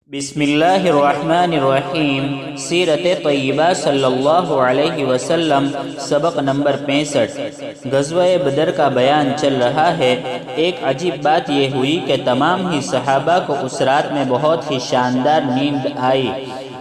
بسم اللہ الرحمن الرحیم۔ سیرت طیبہ صلی اللہ علیہ وسلم، سبق نمبر 65۔ غزوہ بدر کا بیان چل رہا ہے۔ ایک عجیب بات یہ ہوئی کہ تمام ہی صحابہ کو اس رات میں بہت ہی شاندار نیند آئی۔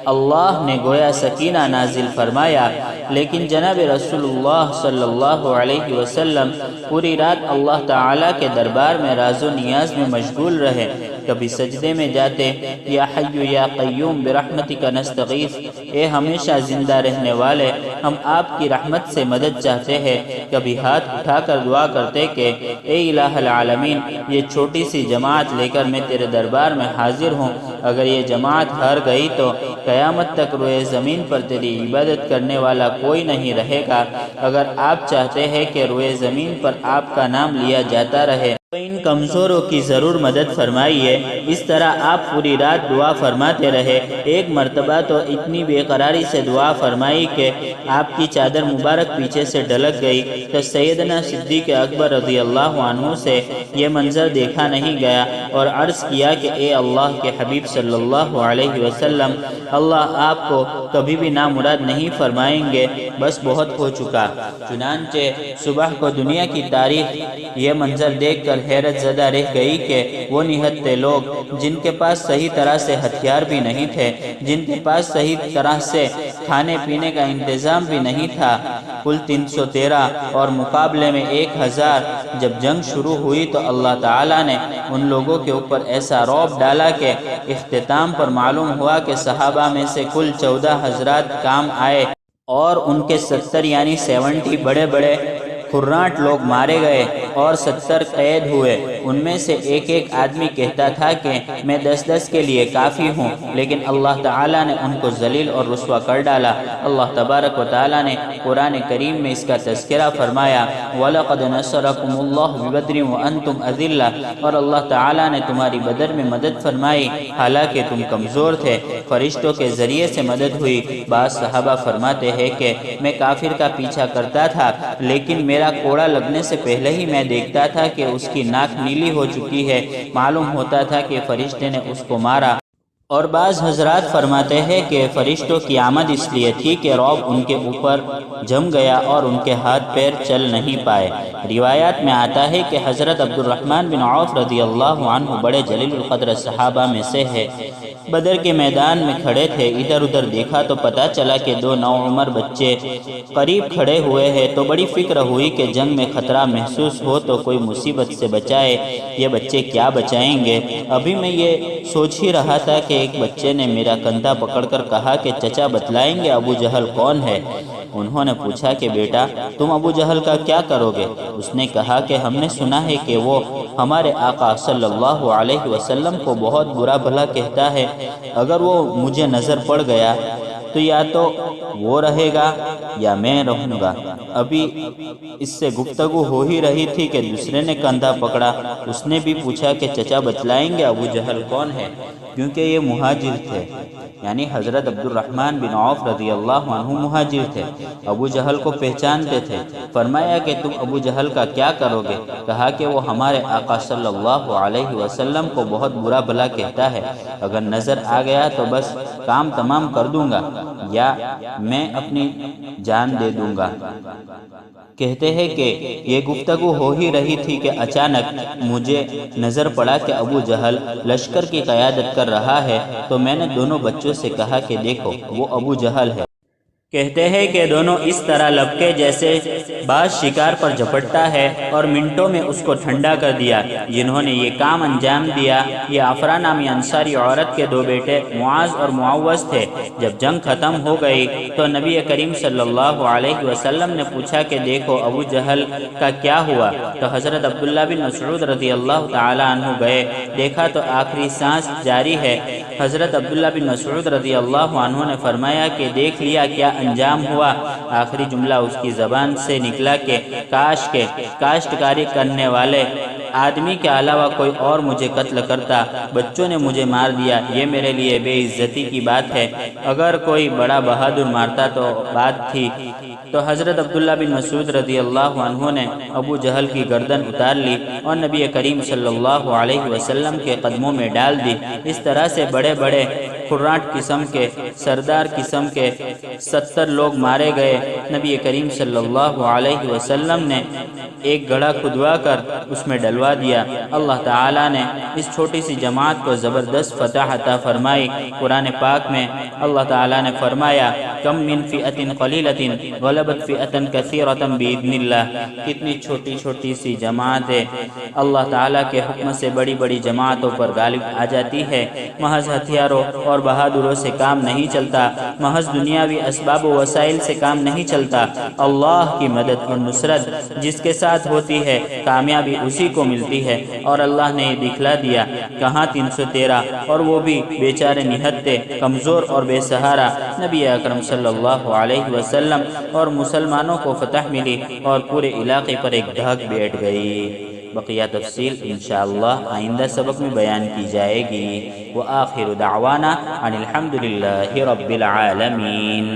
اللہ نے گویا سکینہ نازل فرمایا، لیکن جناب رسول اللہ صلی اللہ علیہ وسلم پوری رات اللہ تعالیٰ کے دربار میں راز و نیاز میں مشغول رہے۔ کبھی سجدے میں جاتے، یا حی یا قیوم برحمتک نستغیث، اے ہمیشہ زندہ رہنے والے، ہم آپ کی رحمت سے مدد چاہتے ہیں۔ کبھی ہاتھ اٹھا کر دعا کرتے کہ اے الہ العالمین، یہ چھوٹی سی جماعت لے کر میں تیرے دربار میں حاضر ہوں۔ اگر یہ جماعت ہار گئی تو قیامت تک روئے زمین پر تیری عبادت کرنے والا کوئی نہیں رہے گا۔ اگر آپ چاہتے ہیں کہ روئے زمین پر آپ کا نام لیا جاتا رہے تو ان کمزوروں کی ضرور مدد فرمائیے۔ اس طرح آپ پوری رات دعا فرماتے رہے۔ ایک مرتبہ تو اتنی بے قراری سے دعا فرمائی کہ آپ کی چادر مبارک پیچھے سے ڈھلک گئی، تو سیدنا صدیق اکبر رضی اللہ عنہ سے یہ منظر دیکھا نہیں گیا، اور عرض کیا کہ اے اللہ کے حبیب صلی اللہ علیہ وسلم، اللہ آپ کو کبھی بھی نامراد نہیں فرمائیں گے، بس بہت ہو چکا۔ چنانچہ صبح کو دنیا کی تاریخ یہ منظر دیکھ کر حیرت زدہ رہ گئی کہ وہ نہتے لوگ جن کے پاس صحیح طرح سے ہتھیار بھی نہیں تھے، جن کے پاس صحیح طرح سے کھانے پینے کا انتظام بھی نہیں تھا، کل 313 اور مقابلے میں 1000۔ جب جنگ شروع ہوئی تو اللہ تعالیٰ نے ان لوگوں کے اوپر ایسا رعب ڈالا کہ اختتام پر معلوم ہوا کہ صحابہ میں سے کل 14 حضرات کام آئے، اور ان کے 70 یعنی 70 بڑے بڑے خراٹ لوگ مارے گئے اور 70 قید ہوئے۔ ان میں سے ایک ایک آدمی کہتا تھا کہ میں 10 کے لیے کافی ہوں، لیکن اللہ تعالیٰ نے ان کو ذلیل اور رسوا کر ڈالا۔ اللہ تبارک و تعالیٰ نے قرآن کریم میں اس کا تذکرہ فرمایا، وَلَقَدْ نَصَرَكُمُ اللَّهُ بِبَدْرٍ وَأَنْتُمْ أَذِلَّةٌ، اور اللہ تعالیٰ نے تمہاری بدر میں مدد فرمائی حالانکہ تم کمزور تھے، فرشتوں کے ذریعے سے مدد ہوئی۔ بعض صحابہ فرماتے ہیں کہ میں کافر کا پیچھا کرتا تھا، لیکن میرا کوڑا لگنے سے پہلے ہی میں دیکھتا تھا کہ اس کی ناک نیلی ہو چکی ہے، معلوم ہوتا تھا کہ فرشتے نے اس کو مارا۔ اور بعض حضرات فرماتے ہیں کہ فرشتوں کی آمد اس لیے تھی کہ رعب ان کے اوپر جم گیا اور ان کے ہاتھ پیر چل نہیں پائے۔ روایات میں آتا ہے کہ حضرت عبد الرحمن بن عوف رضی اللہ عنہ بڑے جلیل القدر صحابہ میں سے ہے، بدر کے میدان میں کھڑے تھے، ادھر ادھر دیکھا تو پتہ چلا کہ 2 نوعمر بچے قریب کھڑے ہوئے ہیں، تو بڑی فکر ہوئی کہ جنگ میں خطرہ محسوس ہو تو کوئی مصیبت سے بچائے، یہ بچے کیا بچائیں گے؟ ابھی میں یہ سوچ ہی رہا تھا کہ ایک بچے نے میرا کندھا پکڑ کر کہا کہ چچا بتلائیں گے ابو جہل کون ہے؟ انہوں نے پوچھا کہ بیٹا تم ابو جہل کا کیا کرو گے؟ اس نے کہا کہ ہم نے سنا ہے کہ وہ ہمارے آقا صلی اللہ علیہ وسلم کو بہت برا بھلا کہتا ہے، اگر وہ مجھے نظر پڑ گیا تو یا تو وہ رہے گا یا میں رہوں گا۔ ابھی اس سے گفتگو ہو ہی رہی تھی کہ دوسرے نے کندھا پکڑا، اس نے بھی پوچھا کہ چچا بتلائیں گے ابو جہل کون ہے؟ کیونکہ یہ مہاجر تھے، یعنی حضرت عبد الرحمن بن عوف رضی اللہ عنہ مہاجر تھے، ابو جہل کو پہچانتے تھے۔ فرمایا کہ تم ابو جہل کا کیا کرو گے؟ کہا کہ وہ ہمارے آقا صلی اللہ علیہ وسلم کو بہت برا بھلا کہتا ہے، اگر نظر آ گیا تو بس کام تمام کر دوں گا یا میں اپنی جان دے دوں گا۔ کہتے ہیں کہ یہ گفتگو ہو ہی رہی تھی کہ اچانک مجھے نظر پڑا کہ ابو جہل لشکر کی قیادت کر رہا ہے، تو میں نے دونوں بچوں سے کہا کہ دیکھو وہ ابو جہل ہے۔ کہتے ہیں کہ دونوں اس طرح لپکے جیسے باز شکار پر جھپٹتا ہے، اور منٹوں میں اس کو ٹھنڈا کر دیا۔ جنہوں نے یہ کام انجام دیا یہ عفرا نامی انصاری عورت کے 2 بیٹے معاذ اور معوذ تھے۔ جب جنگ ختم ہو گئی تو نبی کریم صلی اللہ علیہ وسلم نے پوچھا کہ دیکھو ابو جہل کا کیا ہوا؟ تو حضرت عبداللہ بن مسعود رضی اللہ تعالی عنہ گئے، دیکھا تو آخری سانس جاری ہے۔ حضرت عبداللہ بن مسعود رضی اللہ عنہ نے فرمایا کہ دیکھ لیا کیا انجام ہوا؟ آخری جملہ اس کی زبان سے نکلا کہ کاش کے کاشتکاری کرنے والے آدمی کے علاوہ کوئی اور مجھے قتل کرتا، بچوں نے مجھے مار دیا، یہ میرے لیے بے عزتی کی بات ہے، اگر کوئی بڑا بہادر مارتا تو بات تھی، تو حضرت عبداللہ بن مسعود رضی اللہ عنہ نے ابو جہل کی گردن اتار لی اور نبی کریم صلی اللہ علیہ وسلم کے قدموں میں ڈال دی۔ اس طرح سے بڑے بڑے خراٹ قسم کے سردار قسم کے 70 لوگ مارے گئے۔ نبی کریم صلی اللہ علیہ وسلم نے ایک گڑھا کھدوا کر اس میں ڈلوا دیا۔ اللہ تعالیٰ نے اس چھوٹی سی جماعت کو زبردست فتح عطا فرمائی۔ قرآن پاک میں اللہ تعالیٰ نے فرمایا کم من فئۃ قلیلۃ غلبت فئۃ کثیرۃ باذن اللہ، کتنی چھوٹی چھوٹی سی جماعتیں اللہ تعالیٰ کے حکم سے بڑی بڑی جماعتوں پر غالب آ جاتی ہے۔ محض ہتھیاروں اور بہادروں سے کام نہیں چلتا، محض دنیاوی اسباب و وسائل سے کام نہیں چلتا۔ اللہ کی مدد اور نصرت جس کے ساتھ ہوتی ہے کامیابی اسی کو ملتی ہے، اور اللہ نے یہ دکھلا دیا۔ کہاں 313 اور وہ بھی بیچارے نہتے، کمزور اور بے سہارا۔ نبی اکرم صلی اللہ علیہ وسلم اور مسلمانوں کو فتح ملی اور پورے علاقے پر ایک دھاک بیٹھ گئی۔ بقیہ تفصیل انشاءاللہ آئندہ سبق میں بیان کی جائے گی۔ وآخر دعوانا ان الحمد للہ رب العالمین۔